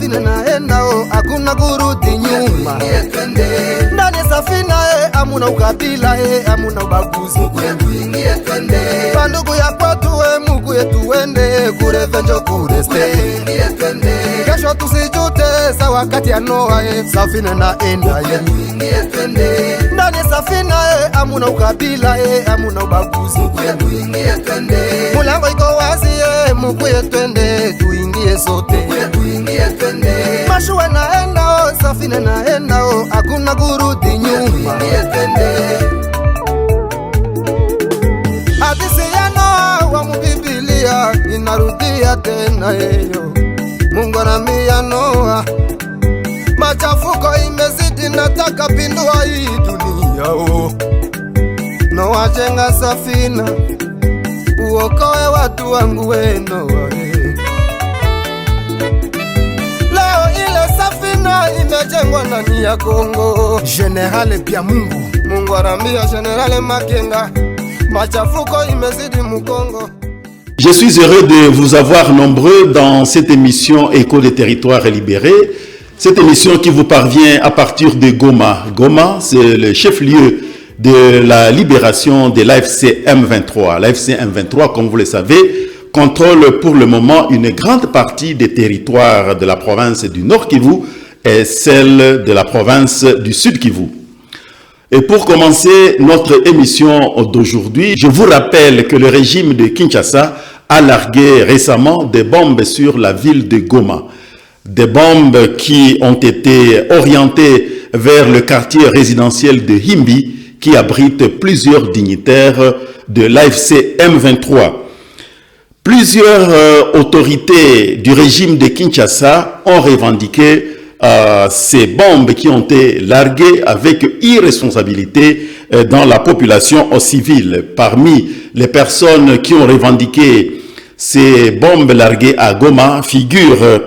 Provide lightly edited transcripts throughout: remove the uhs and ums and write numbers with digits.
safina naenda hakuna kurudi nyuma. Ndani safina hamuna ukabila hamuna ubaguzi. Bandugu ya kwetu Mungu yetu wende kure venjo kure stay. Kesho tusijute sa wakati ya Noa safina naenda ndani safina hamuna ukabila hamuna ubaguzi. Mulango iko wazi Mungu yetu ende tuingie sote. Mashua naenda safina naenda hakuna kurudi nyuma. Hadithi ya Noa wa Biblia inarudia tena hiyo. Mungu anambia Noa, machafuko imezidi nataka pindua hii dunia Noa jenga safina uokoe watu wangu Noa. Leo ile safina imejengwa ndani ya Kongo. General pia Mungu anambia General Makenga, machafuko imezidi Mukongo. Je suis heureux de vous avoir nombreux dans cette émission Écho des territoires libérés. Cette émission qui vous parvient à partir de Goma. Goma, c'est le chef-lieu de la libération de l'AFC M23. L'AFC M23, comme vous le savez, contrôle pour le moment une grande partie des territoires de la province du Nord Kivu et celle de la province du Sud Kivu. Et pour commencer notre émission d'aujourd'hui, je vous rappelle que le régime de Kinshasa a largué récemment des bombes sur la ville de Goma. Des bombes qui ont été orientées vers le quartier résidentiel de Himbi qui abrite plusieurs dignitaires de l'AFC M23. Plusieurs autorités du régime de Kinshasa ont revendiqué ces bombes qui ont été larguées avec irresponsabilité dans la population civile. Parmi les personnes qui ont revendiqué ces bombes larguées à Goma figure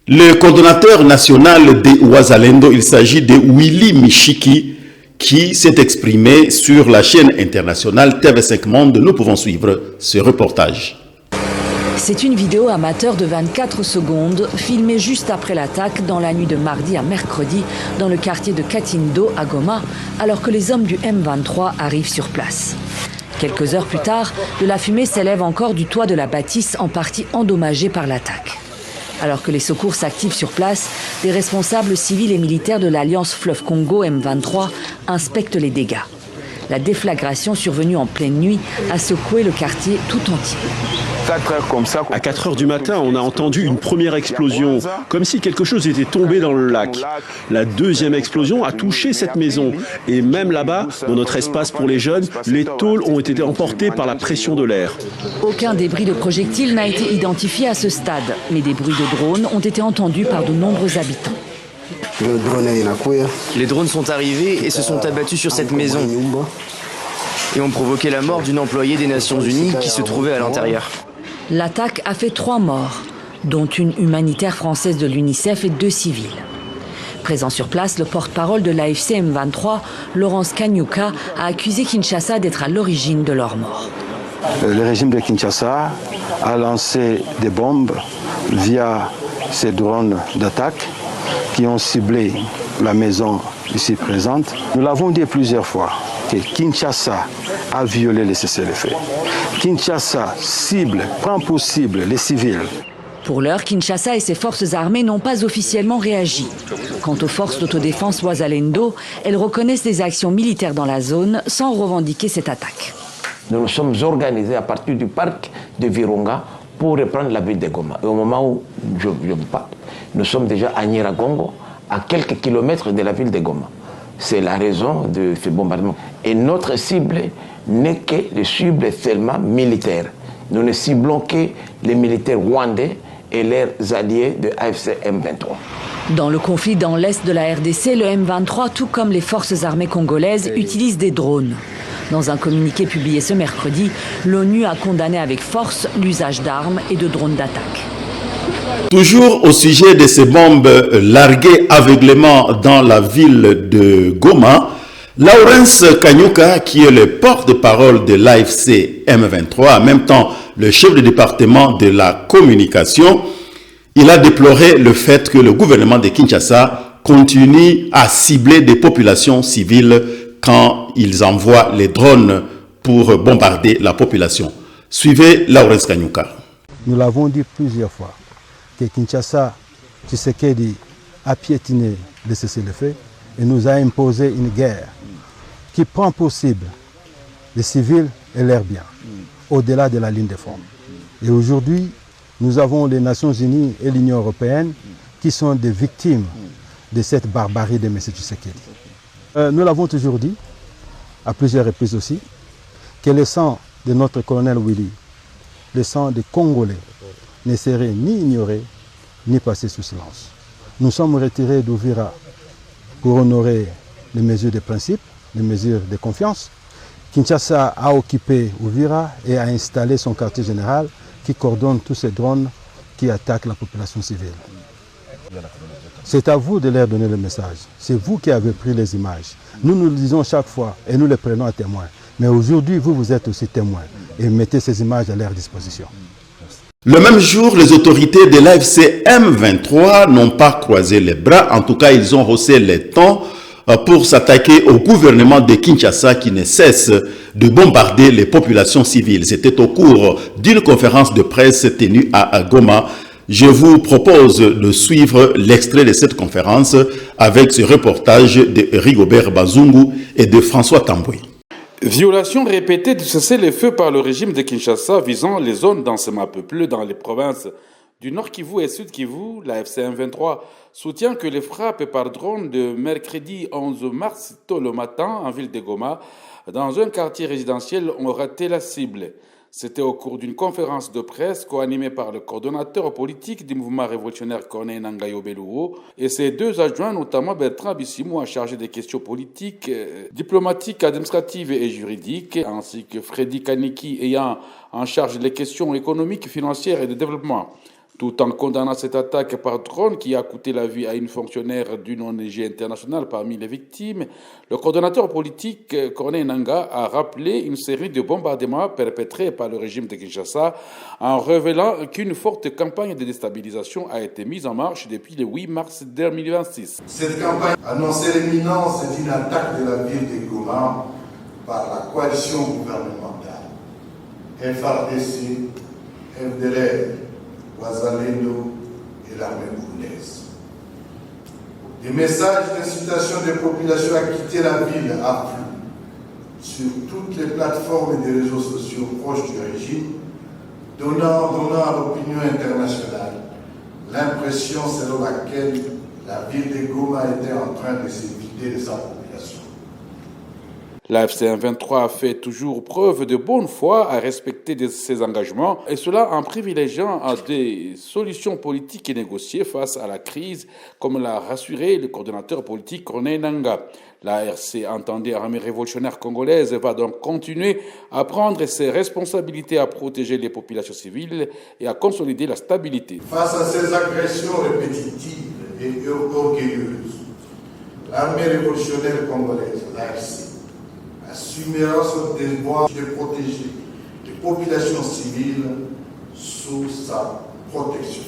le coordonnateur national de Wazalendo. Il s'agit de Willy Michiki qui s'est exprimé sur la chaîne internationale TV5 Monde. Nous pouvons suivre ce reportage. C'est une vidéo amateur de 24 secondes filmée juste après l'attaque dans la nuit de mardi à mercredi dans le quartier de Katindo à Goma alors que les hommes du M23 arrivent sur place. Quelques heures plus tard, de la fumée s'élève encore du toit de la bâtisse en partie endommagée par l'attaque. Alors que les secours s'activent sur place, des responsables civils et militaires de l'Alliance Fleuve Congo M23 inspectent les dégâts. La déflagration survenue en pleine nuit a secoué le quartier tout entier. À 4 heures du matin, on a entendu une première explosion, comme si quelque chose était tombé dans le lac. La deuxième explosion a touché cette maison. Et même là-bas, dans notre espace pour les jeunes, les tôles ont été emportées par la pression de l'air. Aucun débris de projectiles n'a été identifié à ce stade, mais des bruits de drones ont été entendus par de nombreux habitants. Les drones sont arrivés et se sont abattus sur cette maison et ont provoqué la mort d'une employée des Nations Unies qui se trouvait à l'intérieur. L'attaque a fait 3 morts, dont une humanitaire française de l'UNICEF et 2 civils. Présent sur place, le porte-parole de l'AFC M23, Laurence Kanyuka, a accusé Kinshasa d'être à l'origine de leur mort. Le régime de Kinshasa a lancé des bombes via ces drones d'attaque qui ont ciblé la maison ici présente. Nous l'avons dit plusieurs fois que Kinshasa a violé les cessez-le-feu. Kinshasa cible, prend pour cible les civils. Pour l'heure, Kinshasa et ses forces armées n'ont pas officiellement réagi. Quant aux forces d'autodéfense Wazalendo, elles reconnaissent des actions militaires dans la zone sans revendiquer cette attaque. Nous nous sommes organisés à partir du parc de Virunga pour reprendre la ville de Goma. Et au moment où je vous parle, nous sommes déjà à Nyiragongo, à quelques kilomètres de la ville de Goma. C'est la raison de ce bombardement. Et notre cible n'est que les cibles seulement militaires. Nous ne ciblons que les militaires rwandais et leurs alliés de AFC M23. Dans le conflit dans l'est de la RDC, le M23, tout comme les forces armées congolaises, utilisent des drones. Dans un communiqué publié ce mercredi, l'ONU a condamné avec force l'usage d'armes et de drones d'attaque. Toujours au sujet de ces bombes larguées aveuglément dans la ville de Goma, Laurence Kanyuka, qui est le porte-parole de l'AFC M23, en même temps le chef de département de la communication, Il a déploré le fait que le gouvernement de Kinshasa continue à cibler des populations civiles quand ils envoient les drones pour bombarder la population. Suivez Laurence Kanyuka. Nous l'avons dit plusieurs fois que Kinshasa, Tshisekedi a piétiné le cessez-le-feu et nous a imposé une guerre qui prend pour cible les civils et leurs biens, au-delà de la ligne de front. Et aujourd'hui, nous avons les Nations Unies et l'Union européenne qui sont des victimes de cette barbarie de M. Tshisekedi. Nous l'avons toujours dit, à plusieurs reprises aussi, que le sang de notre colonel Willy, le sang des Congolais, ne serait ni ignoré, ni passé sous silence. Nous sommes retirés d'Ouvira pour honorer les mesures de principe, les mesures de confiance. Kinshasa a occupé Ouvira et a installé son quartier général qui coordonne tous ces drones qui attaquent la population civile. C'est à vous de leur donner le message. C'est vous qui avez pris les images. Nous nous le disons chaque fois et nous les prenons à témoin. Mais aujourd'hui, vous êtes aussi témoins et mettez ces images à leur disposition. Le même jour, les autorités de l'AFC M23 n'ont pas croisé les bras. En tout cas, ils ont haussé les tons pour s'attaquer au gouvernement de Kinshasa qui ne cesse de bombarder les populations civiles. C'était au cours d'une conférence de presse tenue à Goma. Je vous propose de suivre l'extrait de cette conférence avec ce reportage de Rigobert Bazungu et de François Tamboué. Violation répétée du cessez-le-feu par le régime de Kinshasa visant les zones densément peuplées dans les provinces du Nord Kivu et Sud Kivu. La FC M23 soutient que les frappes par drone de mercredi 11 mars tôt le matin en ville de Goma dans un quartier résidentiel ont raté la cible. C'était au cours d'une conférence de presse co-animée par le coordonnateur politique du mouvement révolutionnaire Corneille Nangaa Yobel-Ouo et ses deux adjoints, notamment Bertrand Bisimou, chargé des questions politiques, diplomatiques, administratives et juridiques, ainsi que Freddy Kaniki, ayant en charge les questions économiques, financières et de développement. Tout en condamnant cette attaque par drone qui a coûté la vie à une fonctionnaire d'une ONG internationale parmi les victimes, le coordonnateur politique Corneille Nangaa a rappelé une série de bombardements perpétrés par le régime de Kinshasa en révélant qu'une forte campagne de déstabilisation a été mise en marche depuis le 8 mars 2026. Cette campagne annonçait l'imminence d'une attaque de la ville de Goma par la coalition gouvernementale FARDC, FDLR, Ouazalendo et l'armée burundaise. Des messages d'incitation des populations à quitter la ville affluent sur toutes les plateformes et des réseaux sociaux proches du régime, donnant à l'opinion internationale l'impression selon laquelle la ville de Goma était en train de se vider de sa population. La FC M23 a fait toujours preuve de bonne foi à respecter ses engagements, et cela en privilégiant des solutions politiques et négociées face à la crise, comme l'a rassuré le coordonnateur politique Corneille Nangaa. La RC, entendue armée révolutionnaire congolaise, va donc continuer à prendre ses responsabilités à protéger les populations civiles et à consolider la stabilité. Face à ces agressions répétitives et orgueilleuses, l'armée révolutionnaire congolaise, l'ARC, assumera son devoir de protéger les populations civiles sous sa protection.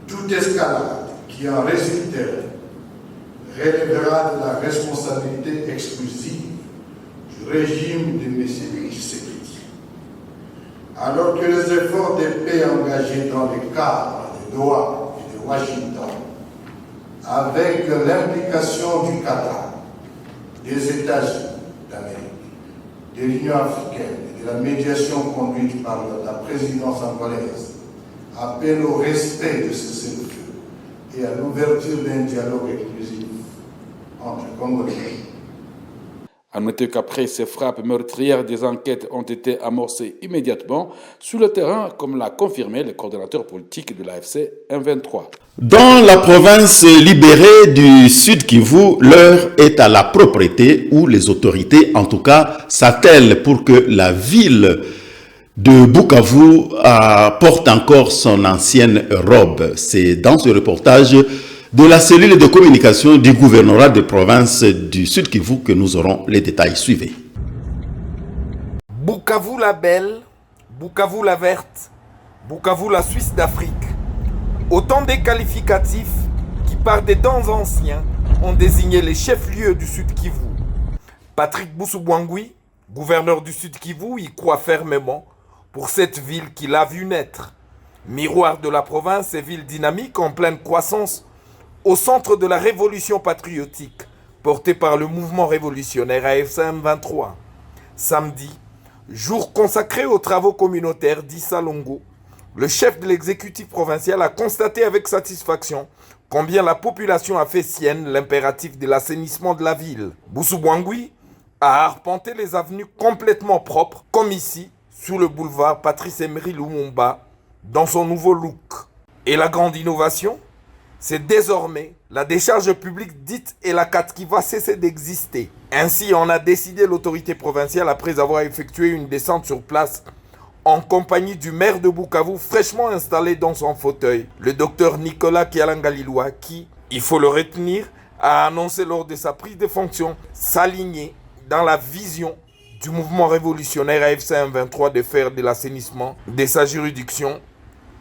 Toute escalade qui en résulterait relèvera de la responsabilité exclusive du régime de M. Tshisekedi. Alors que les efforts de paix engagés dans le cadre de Doha et de Washington, avec l'implication du Qatar, des États-Unis d'Amérique, de l'Union africaine et de la médiation conduite par la présidence angolaise, appellent au respect de ce cessez-le-feu et à l'ouverture d'un dialogue inclusif entre Congolais. À noter qu'après ces frappes meurtrières, des enquêtes ont été amorcées immédiatement sur le terrain, comme l'a confirmé le coordonnateur politique de l'AFC M23. Dans la province libérée du Sud Kivu, l'heure est à la propreté où les autorités, en tout cas, s'attellent pour que la ville de Bukavu porte encore son ancienne robe. C'est dans ce reportage de la cellule de communication du gouvernorat de province du Sud Kivu que nous aurons les détails. Suivez. Bukavu la belle, Bukavu la verte, Bukavu la Suisse d'Afrique. Autant des qualificatifs qui, par des temps anciens, ont désigné les chefs-lieux du Sud Kivu. Patrick Boussou-Bouangui, gouverneur du Sud Kivu, y croit fermement pour cette ville qu'il a vu naître. Miroir de la province et ville dynamique en pleine croissance, au centre de la révolution patriotique portée par le mouvement révolutionnaire AFC M23. Samedi, jour consacré aux travaux communautaires d'Issa Longo, le chef de l'exécutif provincial a constaté avec satisfaction combien la population a fait sienne l'impératif de l'assainissement de la ville. Boussou-Bouangui a arpenté les avenues complètement propres, comme ici, sur le boulevard Patrice Emery Lumumba, dans son nouveau look. Et la grande innovation, c'est désormais la décharge publique dite ELACAT qui va cesser d'exister. Ainsi en a décidé l'autorité provinciale après avoir effectué une descente sur place en compagnie du maire de Bukavu fraîchement installé dans son fauteuil, le docteur Nicolas Kialanga-Liloa qui, il faut le retenir, a annoncé lors de sa prise de fonction s'aligner dans la vision du mouvement révolutionnaire AFC M23 de faire de l'assainissement de sa juridiction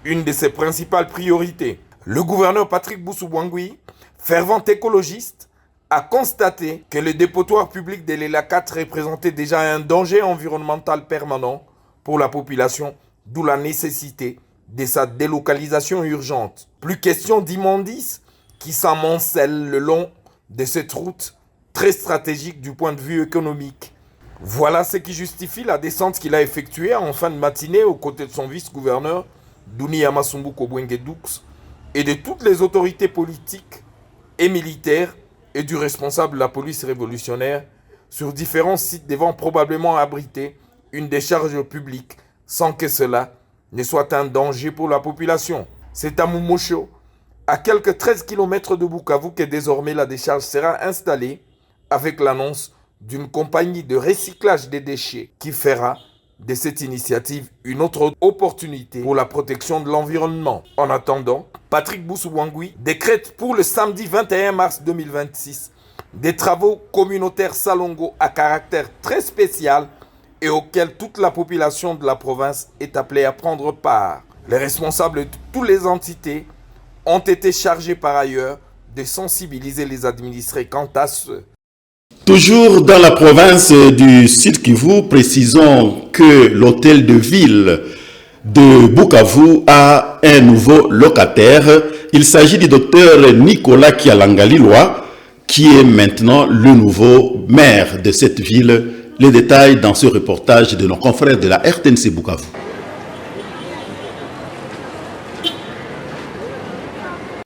une de ses principales priorités. Le gouverneur Patrick Boussou-Bouangui, fervent écologiste, a constaté que le dépotoir public de l'ELACAT représentait déjà un danger environnemental permanent pour la population, d'où la nécessité de sa délocalisation urgente. Plus question d'immondices qui s'amoncellent le long de cette route très stratégique du point de vue économique. Voilà ce qui justifie la descente qu'il a effectuée en fin de matinée aux côtés de son vice-gouverneur, Douni Yamasumbuko Bwenge-Doux, et de toutes les autorités politiques et militaires et du responsable de la police révolutionnaire sur différents sites devant probablement abriter une décharge publique sans que cela ne soit un danger pour la population. C'est à Mumosho, à quelques 13 km de Bukavu, que désormais la décharge sera installée avec l'annonce d'une compagnie de recyclage des déchets qui fera de cette initiative une autre opportunité pour la protection de l'environnement. En attendant, Patrick Boussou-Bouangui décrète pour le samedi 21 mars 2026 des travaux communautaires Salongo à caractère très spécial et auxquels toute la population de la province est appelée à prendre part. Les responsables de toutes les entités ont été chargés par ailleurs de sensibiliser les administrés quant à ce. Toujours dans la province du Sud Kivu, précisons que l'hôtel de ville de Bukavu a un nouveau locataire. Il s'agit du docteur Nicolas Kialanga-Liloa, qui est maintenant le nouveau maire de cette ville. Les détails dans ce reportage de nos confrères de la RTNC Bukavu.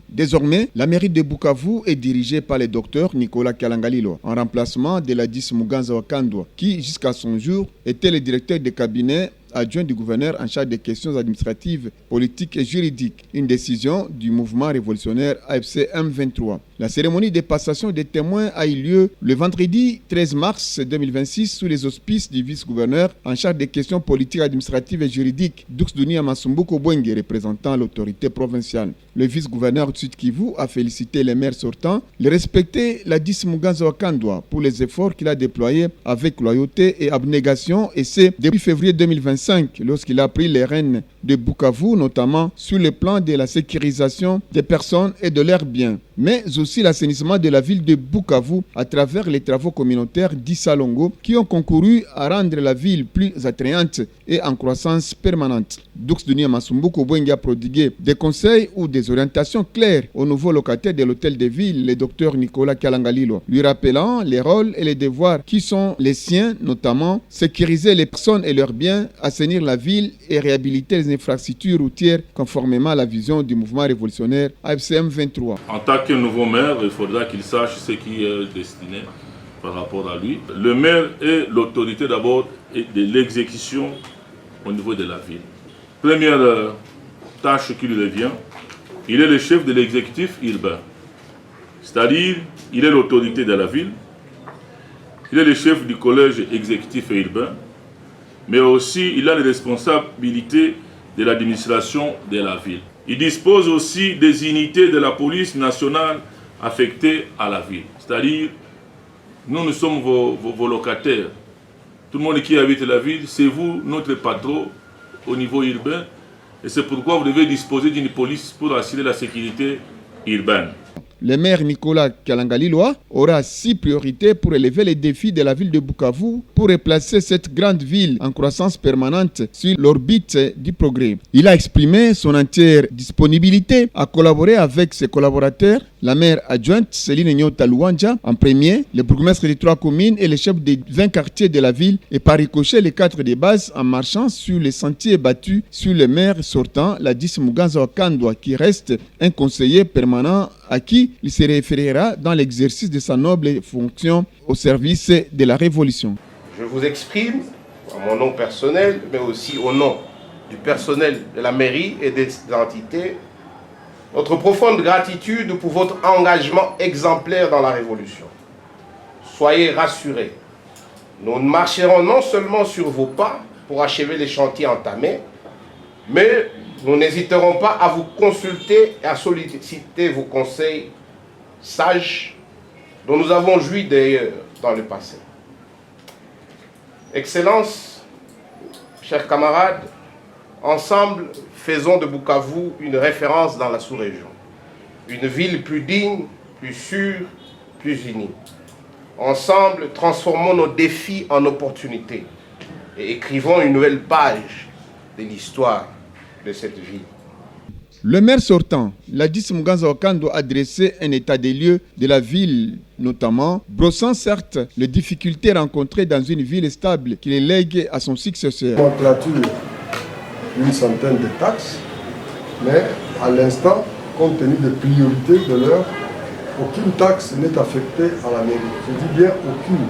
Désormais, la mairie de Bukavu est dirigée par le docteur Nicolas Kialanga-Liloa, en remplacement de Ladis Muganza Wakandwa, qui jusqu'à son jour était le directeur de cabinet adjoint du gouverneur en charge des questions administratives, politiques et juridiques. Une décision du mouvement révolutionnaire AFC M23. La cérémonie de passation des témoins a eu lieu le vendredi 13 mars 2026 sous les auspices du vice-gouverneur en charge des questions politiques, administratives et juridiques, Doux Yamasumbuko Bwenge, représentant l'autorité provinciale. Le vice-gouverneur du Sud Kivu a félicité les maires sortants, le respecter Ladis Muganza Wakandwa pour les efforts qu'il a déployés avec loyauté et abnégation, et c'est depuis février 2025 lorsqu'il a pris les rênes de Bukavu, notamment sur le plan de la sécurisation des personnes et de leurs biens, mais aussi l'assainissement de la ville de Bukavu à travers les travaux communautaires d'Issa Longo qui ont concouru à rendre la ville plus attrayante et en croissance permanente. Doux Yamasumbuko Bwenge a prodigué des conseils ou des orientations claires au nouveau locataire de l'hôtel de ville, le docteur Nicolas Kialanga-Liloa, lui rappelant les rôles et les devoirs qui sont les siens, notamment sécuriser les personnes et leurs biens, assainir la ville et réhabiliter les infrastructures routières conformément à la vision du mouvement révolutionnaire AFC M23. En tant que nouveau maire, il faudra qu'il sache ce qui est destiné par rapport à lui. Le maire est l'autorité d'abord de l'exécution au niveau de la ville. Première tâche qui lui revient, il est le chef de l'exécutif urbain. C'est-à-dire, il est l'autorité de la ville, il est le chef du collège exécutif et urbain, mais aussi il a les responsabilités de l'administration de la ville. Il dispose aussi des unités de la police nationale affectées à la ville. C'est-à-dire, nous sommes vos locataires. Tout le monde qui habite la ville, c'est vous, notre patron au niveau urbain. Et c'est pourquoi vous devez disposer d'une police pour assurer la sécurité urbaine. Le maire Nicolas Kalangaliloa aura 6 priorités pour élever les défis de la ville de Bukavu pour replacer cette grande ville en croissance permanente sur l'orbite du progrès. Il a exprimé son entière disponibilité à collaborer avec ses collaborateurs, la maire adjointe Céline Nyota Luanja en premier, le bourgmestre des 3 communes et les chefs des 20 quartiers de la ville, et par ricochet les 4 des bases en marchant sur les sentiers battus sur le maire sortant, Ladis Muganza Wakandwa, qui reste un conseiller permanent à qui il se référera dans l'exercice de sa noble fonction au service de la révolution. Je vous exprime, à mon nom personnel, mais aussi au nom du personnel de la mairie et des entités, notre profonde gratitude pour votre engagement exemplaire dans la révolution. Soyez rassurés, nous marcherons non seulement sur vos pas pour achever les chantiers entamés, mais nous n'hésiterons pas à vous consulter et à solliciter vos conseils sages dont nous avons joui d'ailleurs dans le passé. Excellences, chers camarades, ensemble, faisons de Bukavu une référence dans la sous-région. Une ville plus digne, plus sûre, plus unie. Ensemble, transformons nos défis en opportunités et écrivons une nouvelle page de l'histoire de cette ville. Le maire sortant, Ladis Muganza Wakando, a dressé un état des lieux de la ville, notamment, brossant certes les difficultés rencontrées dans une ville stable qu'il lègue à son successeur. On clôture une centaine de taxes, mais à l'instant, compte tenu des priorités de l'heure, aucune taxe n'est affectée à la mairie. Je dis bien aucune.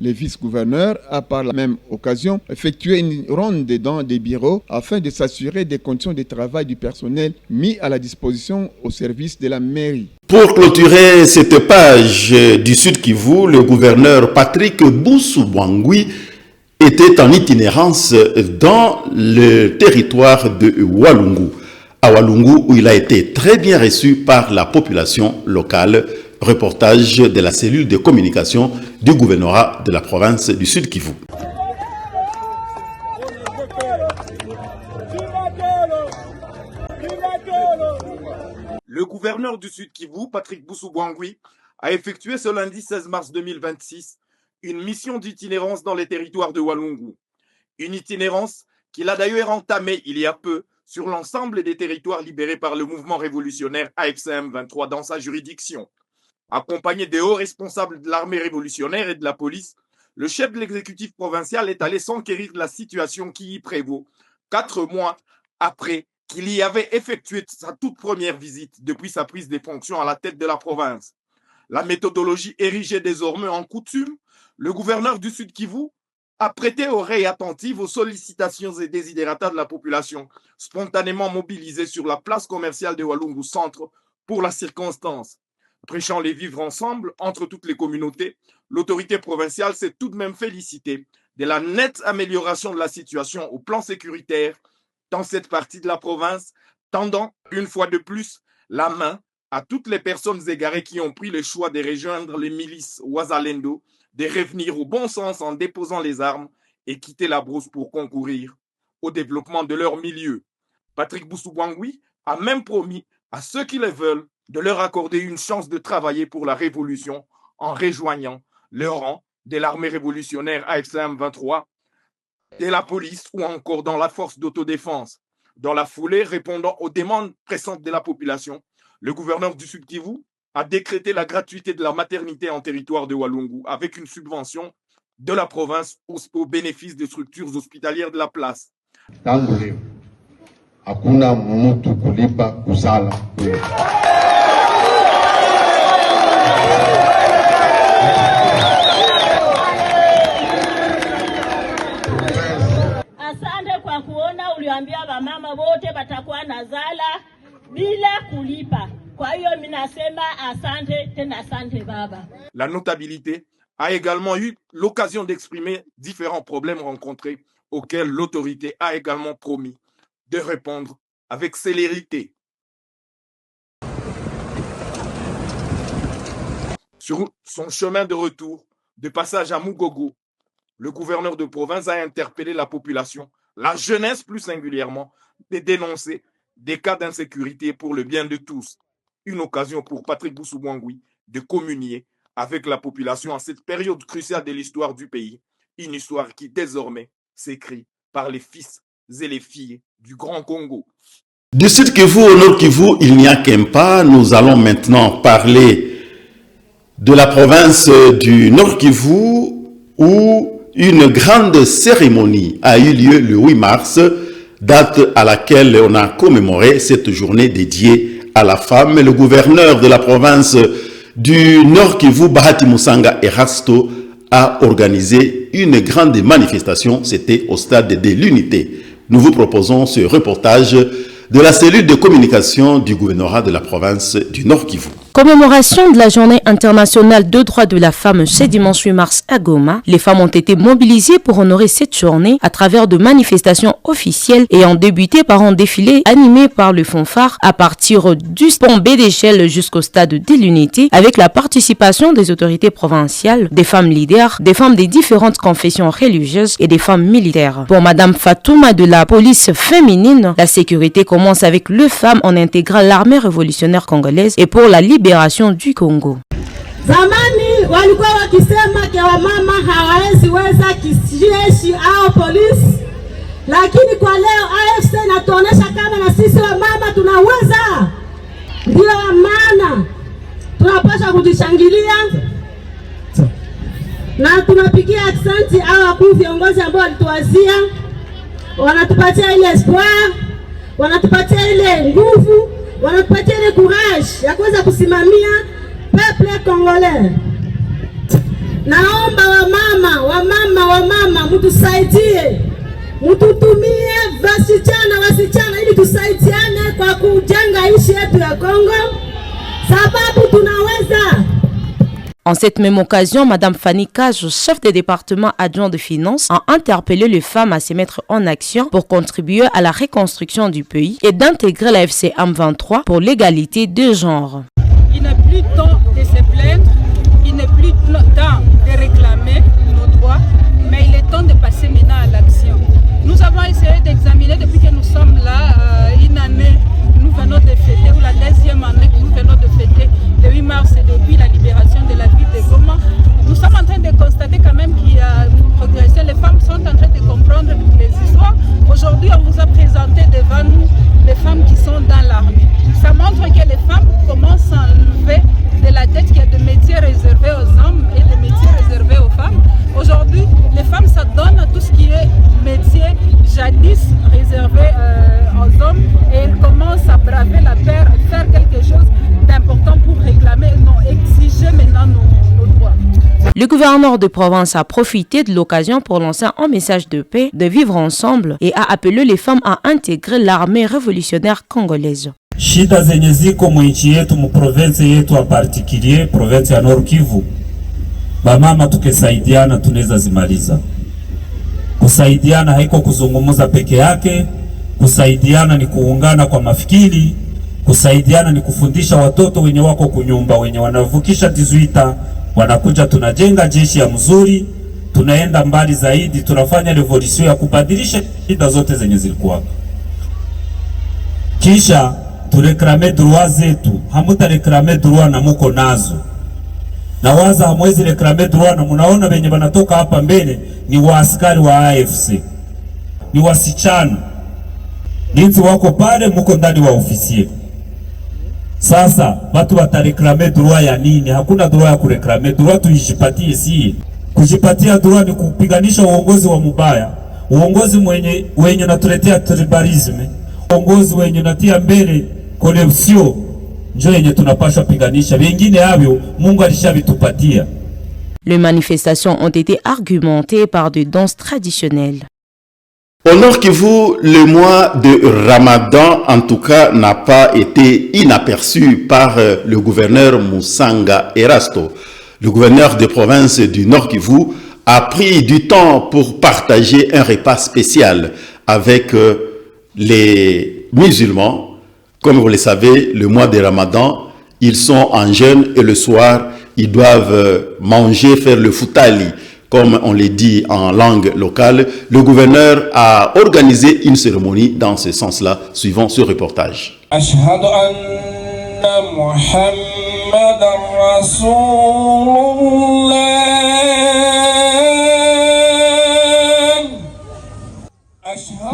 Le vice-gouverneur a par la même occasion effectué une ronde dans des bureaux afin de s'assurer des conditions de travail du personnel mis à la disposition au service de la mairie. Pour clôturer cette page du Sud Kivu, le gouverneur Patrick Boussoubouangui était en itinérance dans le territoire de Walungu. À Walungu, où il a été très bien reçu par la population locale. Reportage de la cellule de communication du gouvernorat de la province du Sud Kivu. Le gouverneur du Sud Kivu, Patrick Boussoubouangui, a effectué ce lundi 16 mars 2026 une mission d'itinérance dans les territoires de Walungu. Une itinérance qu'il a d'ailleurs entamée il y a peu sur l'ensemble des territoires libérés par le mouvement révolutionnaire AFC M23 dans sa juridiction. Accompagné des hauts responsables de l'armée révolutionnaire et de la police, le chef de l'exécutif provincial est allé s'enquérir de la situation qui y prévaut, 4 mois après qu'il y avait effectué sa toute première visite depuis sa prise de fonctions à la tête de la province. La méthodologie érigée désormais en coutume, le gouverneur du Sud Kivu a prêté oreille attentive aux sollicitations et désidératas de la population, spontanément mobilisée sur la place commerciale de Walungu Centre pour la circonstance. Prêchant les vivre ensemble entre toutes les communautés, l'autorité provinciale s'est tout de même félicitée de la nette amélioration de la situation au plan sécuritaire dans cette partie de la province, tendant une fois de plus la main à toutes les personnes égarées qui ont pris le choix de rejoindre les milices Ouazalendo, de revenir au bon sens en déposant les armes et quitter la brousse pour concourir au développement de leur milieu. Patrick Boussoubouangui a même promis à ceux qui le veulent de leur accorder une chance de travailler pour la révolution en rejoignant le rang de l'armée révolutionnaire AFC M23, de la police ou encore dans la force d'autodéfense. Dans la foulée, répondant aux demandes pressantes de la population, le gouverneur du Sud Kivu a décrété la gratuité de la maternité en territoire de Walungu avec une subvention de la province au bénéfice des structures hospitalières de la place. Hakuna mtu kulipa kusala. Asante kwa kuona uliambia wamama wote batakuwa na zala bila kulipa. Kwa hiyo minasema asante tena asante baba. La notabilité a également eu l'occasion d'exprimer différents problèmes rencontrés auxquels l'autorité a également promis de répondre avec célérité. Sur son chemin de retour, de passage à Mugogo, le gouverneur de province a interpellé la population, la jeunesse plus singulièrement, de dénoncer des cas d'insécurité pour le bien de tous. Une occasion pour Patrick Boussou-Bouangui de communier avec la population en cette période cruciale de l'histoire du pays. Une histoire qui désormais s'écrit par les fils et les filles du Grand Congo. Du Sud Kivu au Nord Kivu, il n'y a qu'un pas. Nous allons maintenant parler de la province du Nord Kivu où une grande cérémonie a eu lieu le 8 mars, date à laquelle on a commémoré cette journée dédiée à la femme. Le gouverneur de la province du Nord Kivu, Bahati Musanga Erasto, a organisé une grande manifestation. C'était au stade de l'Unité. Nous vous proposons ce reportage de la cellule de communication du gouvernorat de la province du Nord Kivu. Commémoration de la journée internationale de droits de la femme ce dimanche 8 mars à Goma. Les femmes ont été mobilisées pour honorer cette journée à travers de manifestations officielles ayant débuté par un défilé animé par le fanfare à partir du pont Bédéchel jusqu'au stade de l'Unité avec la participation des autorités provinciales, des femmes leaders, des femmes des différentes confessions religieuses et des femmes militaires. Pour Madame Fatouma de la police féminine, la sécurité commence avec les femmes en intégrant l'armée révolutionnaire congolaise et pour la libération du Congo. Zamani walikuwa wakisema ke wamama hawawezi weza kijeshi au polisi, lakini kwa leo AFC inatuonesha kama na sisi wamama tunaweza. Ndio maana tunapaswa kujishangilia na tunapigia asante hao wakuu viongozi ambao walituwazia, wanatupatia ile espoir, wanatupatia ile nguvu, wanatupatia ile courage ya kuweza kusimamia peuple congolais. Naomba wamama mtusaidie, mtutumie wasichana ili tusaidiane kwa kujenga nchi yetu ya Kongo, sababu tunaweza. En cette même occasion, Madame Fanny Cage, chef de département adjoint de finances, a interpellé les femmes à se mettre en action pour contribuer à la reconstruction du pays et d'intégrer la FC M23 pour l'égalité de genre. Il n'est plus temps de se plaindre, il n'est plus temps de réclamer nos droits, mais il est temps de passer maintenant à l'action. Nous avons essayé d'examiner depuis que nous sommes là, une année, nous venons de fêter, ou la deuxième année que nous venons de fêter, le 8 mars depuis la libération de la ville de Goma. Nous sommes en train de constater quand même qu'il y a une progression. Les femmes sont en train de comprendre les histoires. Aujourd'hui, on vous a présenté devant nous les femmes qui sont dans l'armée. Ça montre que les femmes commencent à enlever de la tête qu'il y a des métiers réservés aux hommes et des métiers réservés aux femmes. Aujourd'hui, les femmes s'adonnent à tout ce qui est métier jadis réservé aux hommes et elles commencent à braver la terre, faire quelque chose d'important pour réclamer, non, exiger maintenant nos droits. Le gouverneur de province a profité de l'occasion pour lancer un message de paix, de vivre ensemble et a appelé les femmes à intégrer l'armée révolutionnaire congolaise. Shida zenye ziko mwinchi yetu mu province yetu a particulier province ya Nord Kivu, bamama tukisaidiana tunaweza zimaliza. Kusaidiana haiko kuzungumuza peke yake, kusaidiana ni kuungana kwa mafikiri, kusaidiana ni kufundisha watoto wenye wako kunyumba, wenye wanavukisha 18 wanakuja, tunajenga jeshi ya mzuri, tunaenda mbali zaidi, tunafanya revolution ya kubadilisha shida zote zenye zilikuwa. Kisha tureklame droit zetu, hamuta reklame droit na muko nazo. Na waza hamwezi reklame droit na munaona benye banatoka hapa mbele ni waaskari wa AFC. Ni wasichana. Ninzi wako pale muko ndani wa ofisier. Sasa watu watareklame droit ya nini? Hakuna droit ya kureklame, droit tuijipatie si. Kujipatia droit ni kupiganisha uongozi wa mubaya. Uongozi wenye natuletea tribalisme. Uongozi wenye natia mbele corruption. Njo yenye tunapaswa piganisha. Wengine havyo Mungu alishavitupatia. Les manifestations ont été argumentées par des danses traditionnelles. Au Nord Kivu, le mois de Ramadan, en tout cas, n'a pas été inaperçu par le gouverneur Musanga Erasto. Le gouverneur de province du Nord Kivu a pris du temps pour partager un repas spécial avec les musulmans. Comme vous le savez, le mois de Ramadan, ils sont en jeûne et le soir, ils doivent manger, faire le futali, comme on le dit en langue locale. Le gouverneur a organisé une cérémonie dans ce sens-là, suivant ce reportage.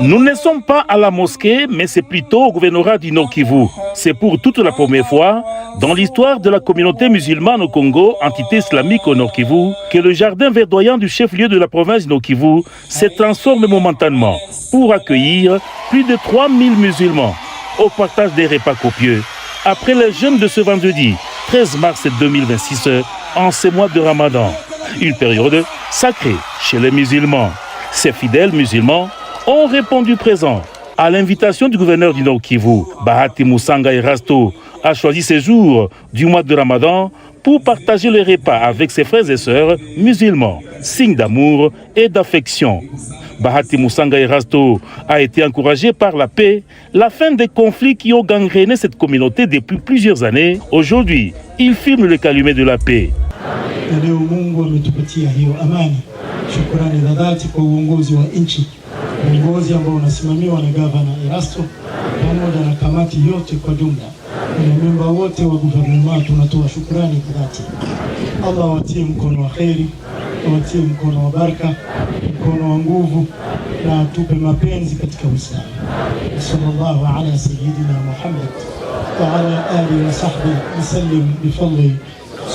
Nous ne sommes pas à la mosquée, mais c'est plutôt au gouvernorat du Nord Kivu. C'est pour toute la première fois dans l'histoire de la communauté musulmane au Congo, entité islamique au Nord Kivu, que le jardin verdoyant du chef-lieu de la province du Nord Kivu se transforme momentanément pour accueillir plus de 3000 musulmans au partage des repas copieux. Après les jeûnes de ce vendredi 13 mars 2026, en ce mois de Ramadan, une période sacrée chez les musulmans. Ces fidèles musulmans ont répondu présent à l'invitation du gouverneur du Nord Kivu. Bahati Musanga Erasto a choisi ce jours du mois de Ramadan pour partager les repas avec ses frères et sœurs musulmans, signe d'amour et d'affection. Bahati Musanga Erasto a été encouragé par la paix, la fin des conflits qui ont gangréné cette communauté depuis plusieurs années. Aujourd'hui, il filme le calumet de la paix. Shukrani za dhati kwa uongozi wa nchi, uongozi ambao unasimamiwa na gavana Erasto pamoja na kamati yote kwa jumla, na memba wote wa guvernema. Tunatoa shukrani za dhati. Allah watie mkono wa kheri, watie mkono wa baraka, mkono wa nguvu, na tupe mapenzi katika Uislamu. Sallallahu ala sayyidina Muhammad wa ala alihi wa sahbihi wasallim bifadli.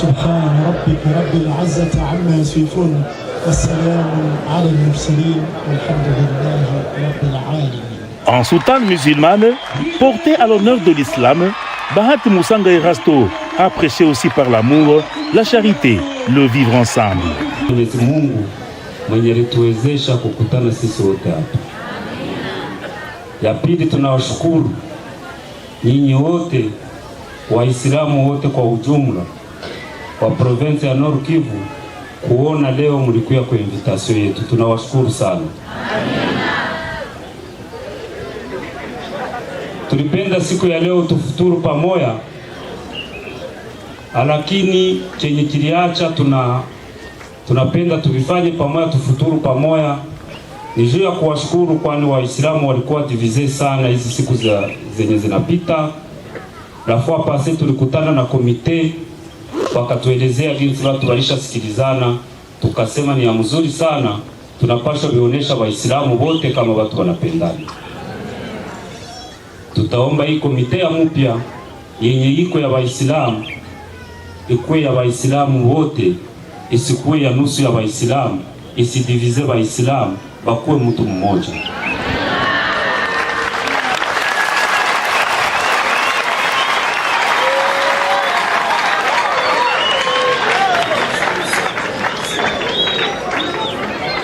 Subhana rabbika rabbil izzati amma yasifun. En soutane musulmane, portée à l'honneur de l'islam, Bahati Musanga Erasto a prêché aussi par l'amour, la charité, le vivre ensemble. Ya pili, tunawashukuru nyinyi wote Waislamu wote kwa ujumla wa province ya Nord Kivu kuona leo mlikuya kwa invitation yetu. Tunawashukuru sana. Tulipenda siku ya leo tufuturu pamoja, lakini chenye kiliacha tunapenda tuvifanye pamoja, tufuturu pamoja. Ni juu ya kuwashukuru, kwani Waislamu walikuwa divize sana hizi siku zenye zinapita. La fois passée tulikutana na komite, wakatuelezea jinsi watu walishasikilizana, tukasema ni ya mzuri sana, tunapaswa kuonesha Waislamu wote kama watu wanapendana. Tutaomba hii komite ya mpya yenye iko ya Waislamu ikuwe ya Waislamu wote, isikuwe ya nusu ya Waislamu, isidivize Waislamu, bakuwe mtu mmoja.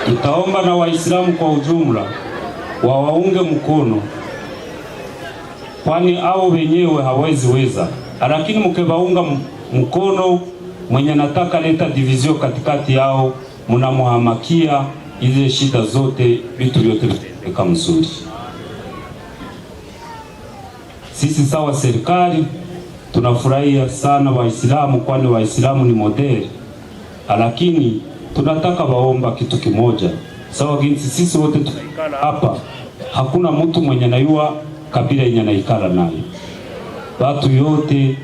Tutaomba na Waislamu kwa ujumla wawaunge mkono, kwani hao wenyewe hawezi weza, lakini mkiwaunga mkono mwenye nataka leta division katikati yao, mnamuhamakia ile shida zote, vitu vyote vitafika mzuri. Sisi sawa serikali tunafurahia sana Waislamu, kwani Waislamu ni modeli, lakini tunataka waomba kitu kimoja. Sawa jinsi sisi wote tunaikala hapa, hakuna mtu mwenye nayua kabila yenye naikala nayo. Watu yote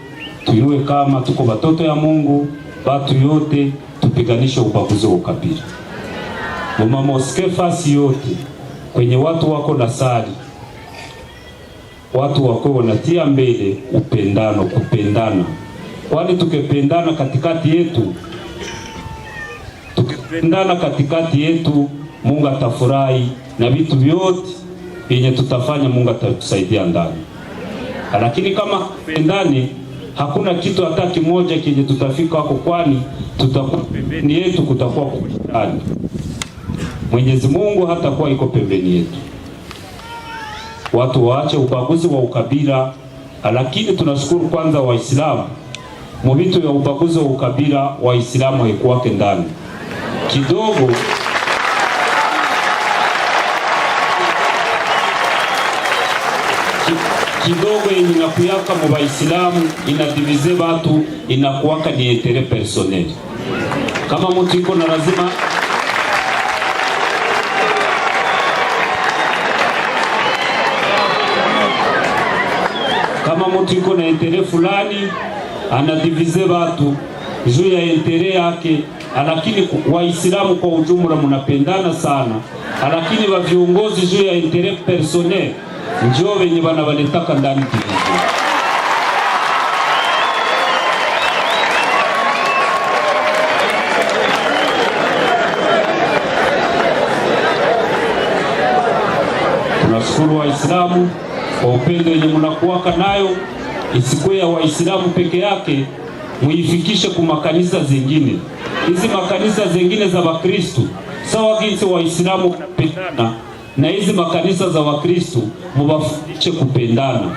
tuyue kama tuko watoto ya Mungu, watu yote tupiganishe ubaguzi wa ukabila. Mama moske fasi yote kwenye watu wako na sali, watu wako wanatia mbele upendano, kupendana. Kwani tukipendana katikati yetu, Mungu atafurahi, na vitu vyote yenye tutafanya Mungu atatusaidia ndani. Lakini kama pendani, hakuna kitu hata kimoja kenye tutafika huko, kwani tutakuwa pembeni yetu, kutakuwa kushindana. Mwenyezi Mungu hatakuwa iko pembeni yetu. Watu waache ubaguzi wa ukabila, lakini tunashukuru kwanza Waislamu, mvitu ya ubaguzi wa ukabila Waislamu haikuwake ndani. Kidogo yenye nakuyaka mu Waislamu inadivize watu, inakuwaka ni intérêt personnel. Kama mtu iko na lazima kama mtu yuko na entere fulani anadivize watu juu ya entere yake, lakini Waislamu kwa ujumla mnapendana sana, lakini wa viongozi juu ya entere personnel njoo wenye wanawaletaka ndani division. Tunashukuru Waislamu kwa upendo wenye mnakuwaka nayo, isikuwe ya Waislamu peke yake, muifikishe kwa makanisa zingine. Hizi makanisa zingine za Wakristo sawa jinsi Waislamu kupendana, na hizi makanisa za Wakristo mubafundishe kupendana.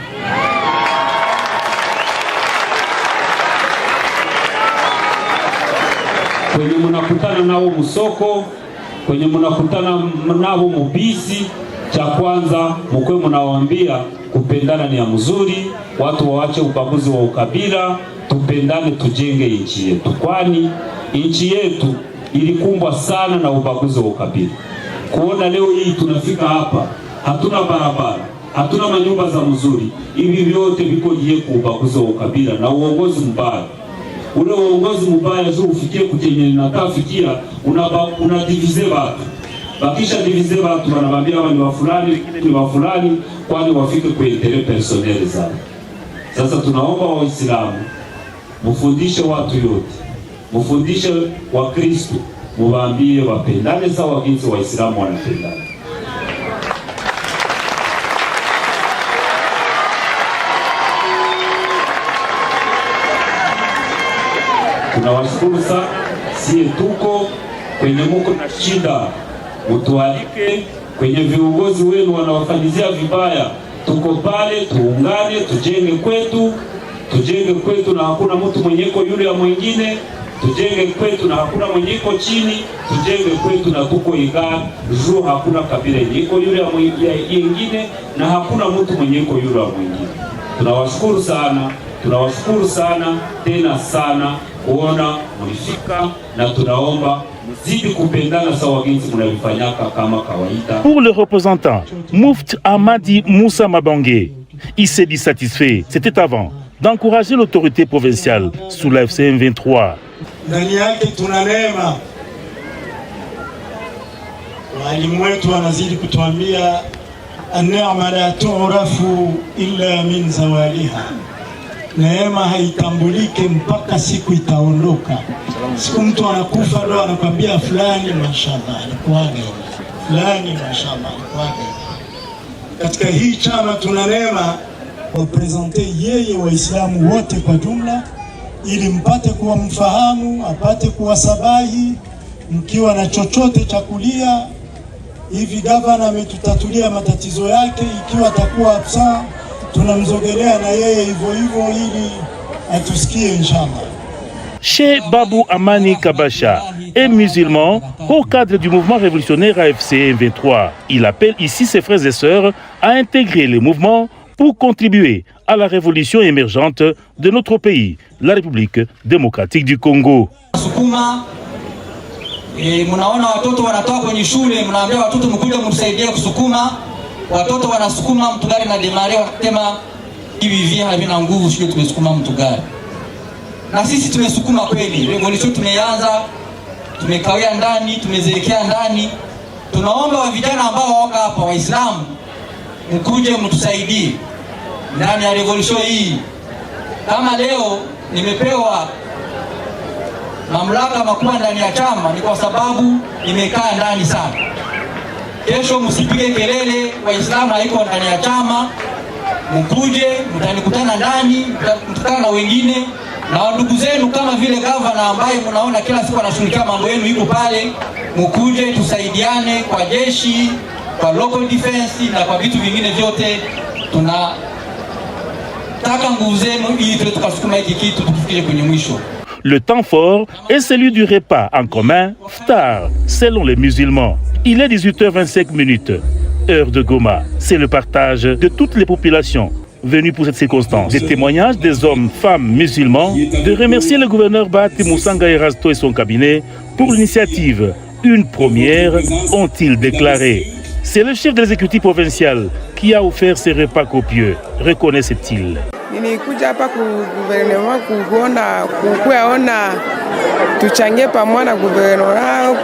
Kwenye mnakutana nao musoko, kwenye mnakutana nao mubisi, cha kwanza mkwe mnawaambia kupendana ni ya mzuri, watu waache ubaguzi wa ukabila, tupendane, tujenge nchi yetu, kwani nchi yetu ilikumbwa sana na ubaguzi wa ukabila. Kuona leo hii tunafika hapa, hatuna barabara, hatuna manyumba za mzuri, hivi vyote viko jie kwa ubaguzi wa ukabila na uongozi mbaya. Ule uongozi mbaya sio ufikie kutenye nakafikia, unadivize watu. Bakisha divize watu wanawambia hawa ni wafulani, ni wafulani, kwani wafike kwa entere personnel zao. Sasa tunaomba Waislamu mufundishe watu yote, mufundishe wa Kristo, muwaambie wapendane sawa jinsi Waislamu wanapendana. Tunawashukuru sana, siye tuko kwenye muko na shida, mutualike kwenye viongozi wenu wanawafanyizia vibaya, tuko pale, tuungane, tujenge kwetu na hakuna mtu mwenyeko yule ya mwingine, tujenge kwetu na hakuna mwenyeko chini, tujenge kwetu na tuko igani, juu hakuna kabila yenyeko yule ya mwingine na hakuna mtu mwenyeko yule ya mwingine. Tunawashukuru sana tena sana kuona mlifika, na tunaomba mzidi kupendana sawa jinsi mnavifanyaka kama kawaida. Pour le représentant Mufti Amadi Moussa Mabange, il s'est dit satisfait, c'était avant, d'encourager l'autorité provinciale sous la FCM 23. Ndani yake tuna neema. Walimu wetu wanazidi kutuambia an-ni'ma la tu'rafu illa min zawaliha. Neema haitambulike mpaka siku itaondoka. Siku mtu anakufa ndo anakwambia fulani mashallah alikuwaga, fulani mashallah alikuwaga. Katika hii chama tuna neema kupresente yeye Waislamu wote kwa jumla, ili mpate kuwa mfahamu, apate kuwasabahi mkiwa na chochote cha kulia. Hivi gavana ametutatulia matatizo yake, ikiwa atakuwa absent tunamzogelea na yeye hivyo hivyo ili atusikie inshallah. Chez Babou Amani Kabasha est musulman au cadre du mouvement révolutionnaire AFC M23. Il appelle ici ses frères et sœurs à intégrer les mouvements pour contribuer à la révolution émergente de notre pays, la République démocratique du Congo. Mnaona watoto wanatoka kwenye shule, mnaambia watoto mkuja mtusaidie kusukuma. Watoto wanasukuma mtu gari na demare, wanasema hivi hivi havina nguvu, sio tumesukuma mtu gari. Na sisi tumesukuma kweli, revolution tumeanza, tumekawia ndani, tumezeekea ndani. Tunaomba wa vijana ambao wako hapa Waislamu mkuje mtusaidie ndani ya revolution hii. Kama leo nimepewa mamlaka makubwa ndani ya chama, ni kwa sababu nimekaa ndani sana. Kesho msipige kelele, Waislamu haiko ndani ya chama, mkuje, mtanikutana ndani, mtakutana na wengine na ndugu zenu kama vile gavana ambaye mnaona kila siku anashughulikia mambo yenu yuko pale, mkuje tusaidiane kwa jeshi, kwa local defense na kwa vitu vingine vyote. Tunataka nguvu zenu ili tukasukuma hiki kitu tukifikie kwenye mwisho. Le temps fort est celui du repas en commun, iftar, selon les musulmans. Il est 18h25, heure de Goma. C'est le partage de toutes les populations venues pour cette circonstance. Des témoignages des hommes, femmes musulmans, de remercier le gouverneur Bahati Moussanga Erasto et son cabinet pour l'initiative. Une première, ont-ils déclaré. C'est le chef de l'exécutif provincial qui a offert ces repas copieux, reconnaissait-il. Nilikuja hapa ku guvernema kuyaona tuchangie pamoja na guvernema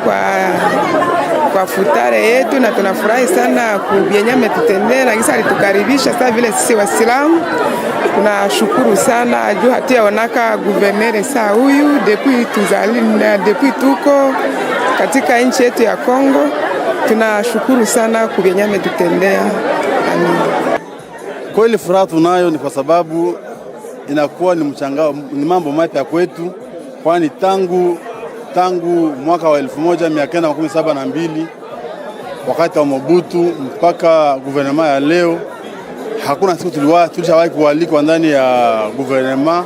kwa futare yetu, na tunafurahi sana kubienya ametutendea na kisa alitukaribisha sasa vile sisi Waislamu. Tunashukuru sana juu hatuyaonaka guvernere saa huyu depuis tuko katika nchi yetu ya Kongo. Tunashukuru sana kubienya ametutendea. Amina. Kweli furaha tunayo ni kwa sababu inakuwa ni mambo mapya kwetu, kwani tangu mwaka wa 1972 wakati wa Mobutu mpaka guvernema ya leo, hakuna siku tulishawahi kualikwa ndani ya guvernema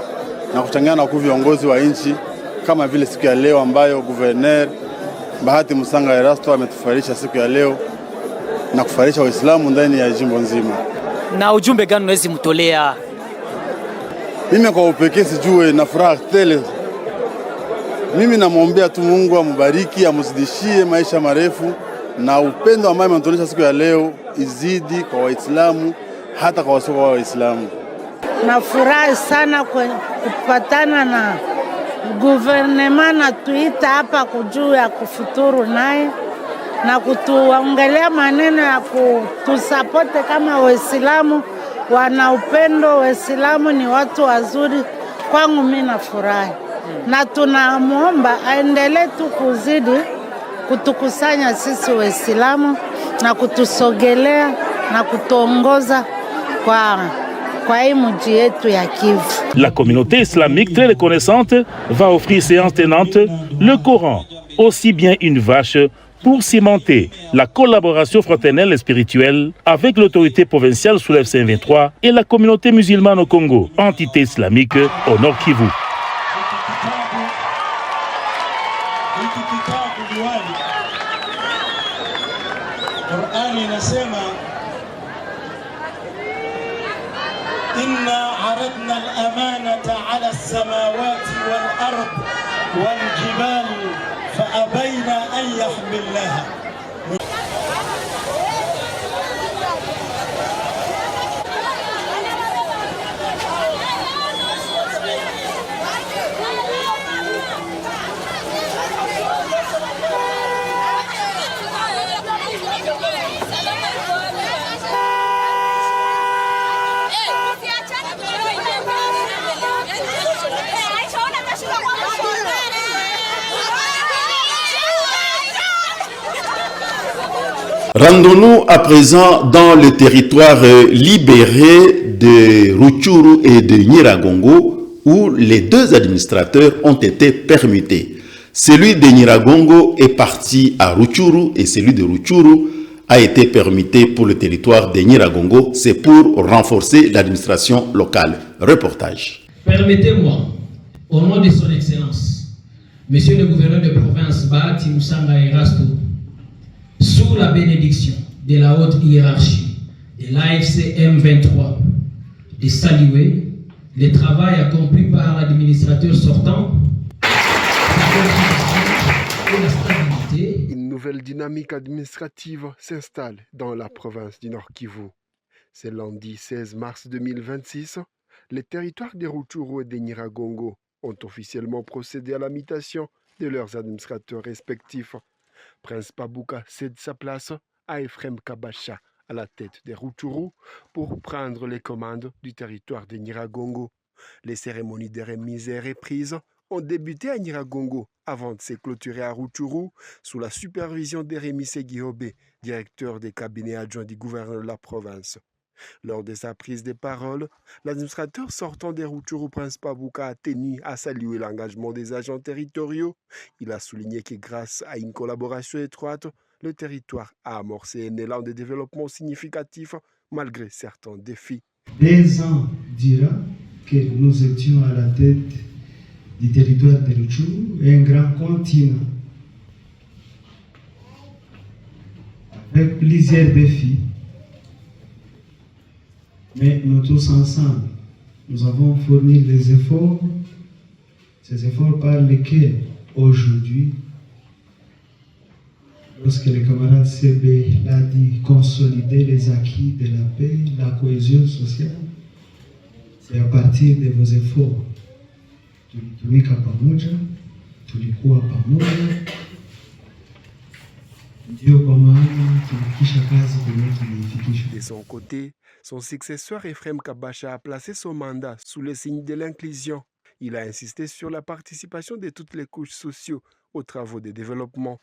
na kuchangia na viongozi wa nchi kama vile siku ya leo ambayo Gouverneur Bahati Musanga Erasto ametufarisha siku ya leo na kufarisha Waislamu ndani ya jimbo nzima. Na ujumbe gani unaweza mtolea? Mimi kwa upekee sijue na furaha tele. Mimi namwombea tu Mungu ambariki, amzidishie maisha marefu na upendo ambao ametuonyesha siku ya leo izidi kwa Waislamu hata kwa wasio wa Waislamu. Na furaha sana kupatana na guvernema na tuita hapa kujua ya kufuturu naye na kutuongelea maneno ya kutusapote kama Waislamu. Wana upendo, Waislamu ni watu wazuri. Kwangu mimi nafurahi. Na tunamuomba aendelee tu kuzidi kutukusanya sisi Waislamu na kutusogelea na kutuongoza kwa hii mji yetu ya Kivu. La communauté islamique très reconnaissante va offrir séance tenante le Coran, aussi bien une vache, pour cimenter la collaboration fraternelle et spirituelle avec l'autorité provinciale sous l'FC23 et la communauté musulmane au Congo, entité islamique au Nord Kivu. إنا عرضنا الأمانة على السماوات والأرض والجبال فأبين أن يحملنها. Rendons-nous à présent dans le territoire libéré de Rutshuru et de Nyiragongo, où les deux administrateurs ont été permutés. Celui de Nyiragongo est parti à Rutshuru et celui de Rutshuru a été permuté pour le territoire de Nyiragongo. C'est pour renforcer l'administration locale. Reportage. Permettez-moi, au nom de son Excellence, Monsieur le gouverneur de province Bahati Musanga Erasto, sous la bénédiction de la haute hiérarchie de l'AFC M23, de saluer le travail accompli par l'administrateur sortant. Une nouvelle dynamique administrative s'installe dans la province du Nord Kivu. C'est lundi 16 mars 2026, les territoires de Rutshuru et de Nyiragongo ont officiellement procédé à la mutation de leurs administrateurs respectifs. Prince Pabuka cède sa place à Ephraim Kabacha à la tête de Rutshuru pour prendre les commandes du territoire de Nyiragongo. Les cérémonies de remise et reprise ont débuté à Nyiragongo avant de se clôturer à Rutshuru sous la supervision de Rémi Seguihobe, directeur des cabinets adjoints du gouverneur de la province. Lors de sa prise de parole, l'administrateur sortant de Rutshuru, Prince Pabuka, a tenu à saluer l'engagement des agents territoriaux. Il a souligné que grâce à une collaboration étroite, le territoire a amorcé un élan de développement significatif malgré certains défis. 2 ans dira que nous étions à la tête du territoire de Rutshuru, un grand continent avec plusieurs défis. Mais nous tous ensemble, nous avons fourni les efforts, ces efforts par lesquels aujourd'hui, lorsque le camarade CB l'a dit, consolider les acquis de la paix, la cohésion sociale, à partir de vos efforts tulitumika pamoja, tulikuwa pamoja, ndio kwa maana tulikisha kazi kwenye tulifikisha. De son côté, son successeur Ephraim Kabacha a placé son mandat sous le signe de l'inclusion. Il a insisté sur la participation de toutes les couches sociales aux travaux de développement.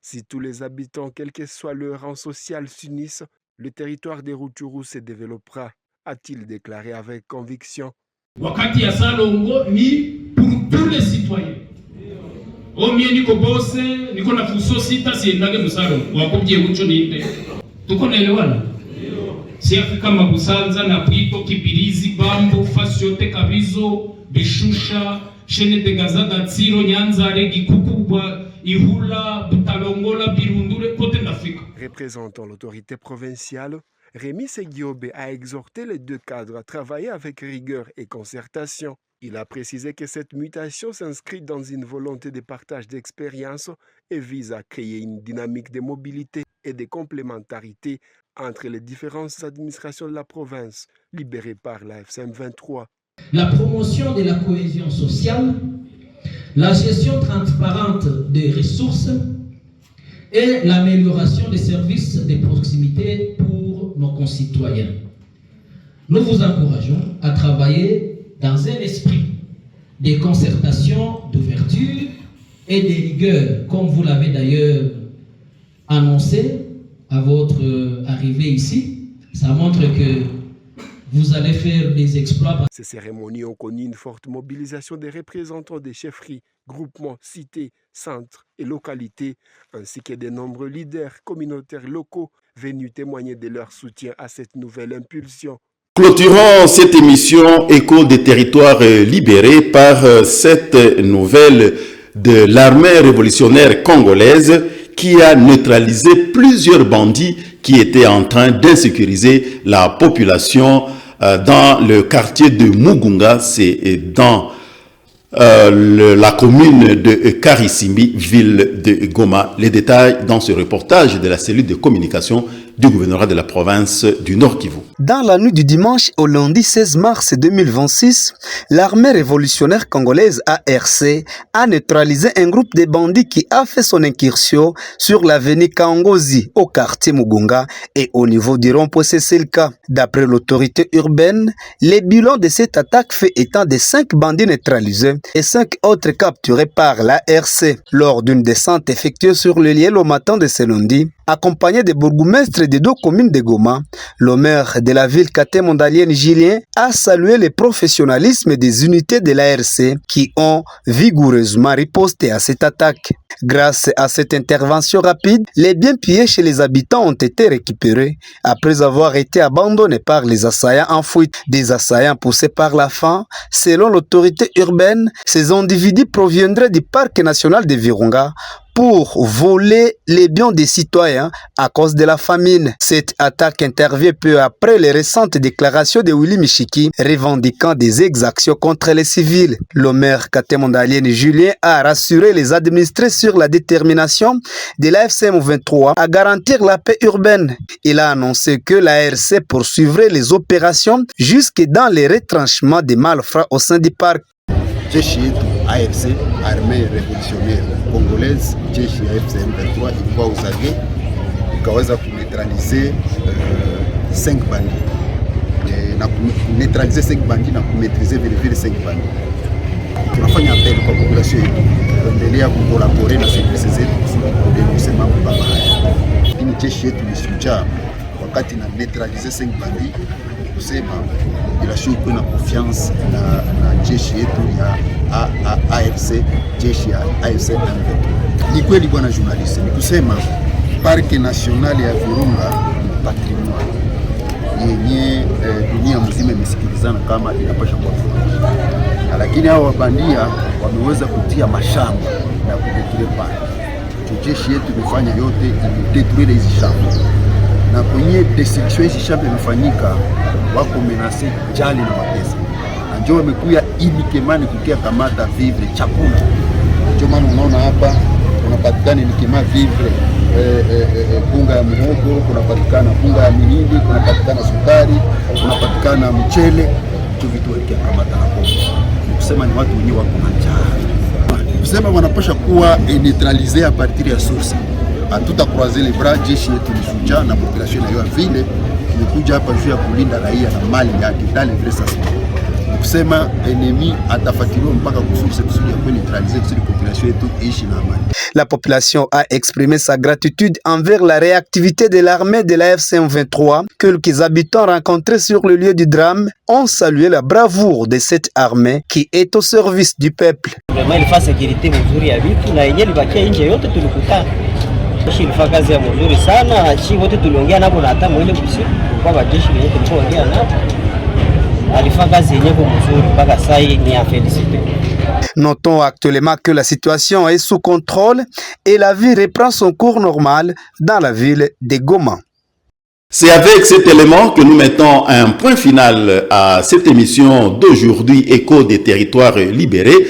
Si tous les habitants, quel que soit leur rang social, s'unissent, le territoire de Rutshuru se développera, a-t-il déclaré avec conviction. Wakati ya Salongo ni pour tous les citoyens. Omie niko bose, niko na fuso sita siendage Musalongo. Wakubye ucho niite. Tuko naelewana? Si Afrika Mabusanza na Pwito, Kibirizi, Bambo, fasi yote Kabizo, Bishusha, Shene de Gazaga, Tsiro, Nyanzare, Gikukubwa, Ihula, Butalongola, Birundure, côté d'Afrique. Représentant l'autorité provinciale, Rémi Seguiobe a exhorté les deux cadres à travailler avec rigueur et concertation. Il a précisé que cette mutation s'inscrit dans une volonté de partage d'expériences et vise à créer une dynamique de mobilité et de complémentarité entre les différentes administrations de la province, libérées par la FCM 23. La promotion de la cohésion sociale, la gestion transparente des ressources et l'amélioration des services de proximité pour nos concitoyens. Nous vous encourageons à travailler dans un esprit de concertation, d'ouverture et de rigueur, comme vous l'avez d'ailleurs annoncé à votre arrivée ici. Ça montre que vous allez faire des exploits. Ces cérémonies ont connu une forte mobilisation des représentants des chefferies, groupements, cités, centres et localités, ainsi que de nombreux leaders communautaires locaux venus témoigner de leur soutien à cette nouvelle impulsion. Clôturons cette émission Écho des territoires libérés par cette nouvelle de l'armée révolutionnaire congolaise qui a neutralisé plusieurs bandits qui étaient en train d'insécuriser la population dans le quartier de Mugunga, c'est dans la commune de Karissimbi, ville de Goma. Les détails dans ce reportage de la cellule de communication du gouvernorat de la province du Nord Kivu. Dans la nuit du dimanche au lundi 16 mars 2026, l'armée révolutionnaire congolaise ARC a neutralisé un groupe de bandits qui a fait son incursion sur l'avenue Kangozi au quartier Mugunga et au niveau du rond-point Seselka. D'après l'autorité urbaine, les bilans de cette attaque fait état de 5 bandits neutralisés et 5 autres capturés par l'ARC. Lors d'une descente effectuée sur le lieu au matin de ce lundi, accompagné des bourgmestres des 2 communes de Goma, le maire de la ville Katemondalien Julien a salué le professionnalisme des unités de l'ARC qui ont vigoureusement riposté à cette attaque. Grâce à cette intervention rapide, les biens pillés chez les habitants ont été récupérés après avoir été abandonnés par les assaillants en fuite. Des assaillants poussés par la faim. Selon l'autorité urbaine, ces individus proviendraient du parc national de Virunga pour voler les biens des citoyens à cause de la famine. Cette attaque intervient peu après les récentes déclarations de Willy Michiki revendiquant des exactions contre les civils. Le maire Katemondalien Julien a rassuré les administrés sur la détermination de la FCM 23 à garantir la paix urbaine. Il a annoncé que l'ARC poursuivrait les opérations jusque dans les retranchements des malfrats au sein du parc. Jeshi yetu ARC, armée révolutionnaire congolaise, jeshi ya FCM 23 ilikuwa uzage ikaweza kuneutralize 5 bandits na kuneutralize 5 bandits na kumaîtriser vile vile 5 bandits. Tunafanya appel kwa population yetu kuendelea kukolabore na services zetu kudenonse mambo kama haya. Lakini jeshi yetu ni shujaa wakati na neutralize 5 bandits kusema population ikuwe na confiance na jeshi yetu ya AFC, jeshi ya AFC. Ni kweli bwana journalist, ni kusema parke national ya Virunga ni patrimoine yenye dunia mzima imesikilizana kama inapasha kuwa, lakini hao wabandia wameweza kutia mashamba na kudetruire parke. Jeshi yetu imefanya yote imedetruire hizi shamba, na kwenye destruction hizi shamba imefanyika wako menase jali na mapesa. Njoo wamekuya ilikemani kukia kamata vivre chakula. Njoo maana unaona hapa kunapatikana ilikema vivre bunga ya muhogo, kunapatikana bunga ya mihindi, kunapatikana sukari, kunapatikana mchele. hicho vitu walikamata hapo. Kusema ni watu wenyewe wako na njaa. Kusema wanapasha kuwa neutraliser a partir ya source. Hatuta croiser les bras, jeshi yetu ni shujaa na population nayo vile imekuja hapa juu ya kulinda raia na mali yake dans les vrais sens. Kusema ennemi atafatiliwa mpaka kusource kusudi ya neutraliser kusudi population yetu ishi na amani. La population a exprimé sa gratitude envers la réactivité de l'armée de la FC-M23. Quelques habitants rencontrés sur le lieu du drame ont salué la bravoure de cette armée qui est au service du peuple. Vraiment il fait sécurité mzuri ya vitu na yenyewe libakia nje yote tulikutana. Jeshi ilifanya kazi ya mzuri sana, chi wote tuliongea nabo na hata mwile kusiku kwa bajeshi wenyewe tuliongea nabo. Alifanya kazi yenyewe mzuri mpaka sasa ni à féliciter. Notons actuellement que la situation est sous contrôle et la vie reprend son cours normal dans la ville de Goma. C'est avec cet élément que nous mettons un point final à cette émission d'aujourd'hui, Écho des territoires libérés.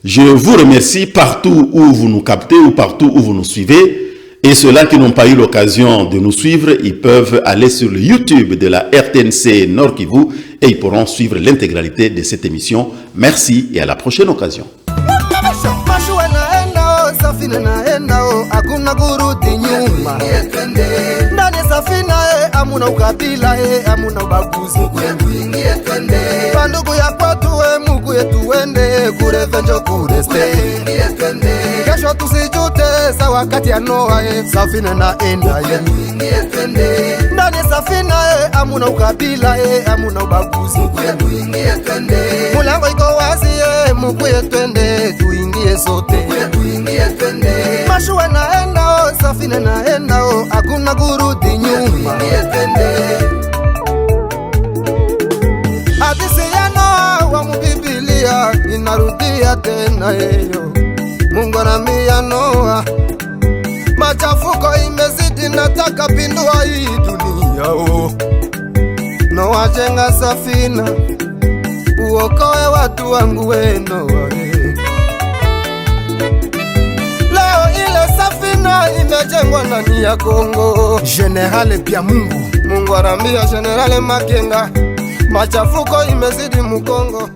Je vous remercie partout où vous nous captez ou partout où vous nous suivez. Et ceux-là qui n'ont pas eu l'occasion de nous suivre, ils peuvent aller sur le YouTube de la RTNC Nord Kivu et ils pourront suivre l'intégralité de cette émission. Merci et à la prochaine occasion. Kesho tusijute sa wakati ya Noa safina naenda ndani safina amuna ukabila amuna ubaguzi mulango iko wazi mukuye twende tuingie sote mashua naenda safina naenda hakuna kurudi nyuma hadithi ya Noa wa Biblia inarudia tena hiyo. Mungu anambia Noa, machafuko imezidi, nataka pindua hii dunia. Noa, jenga safina, uokoe watu wangu we Noa. Leo ile safina imejengwa ndani ya Kongo. General pia Mungu anambia General Makenga, machafuko imezidi Mukongo.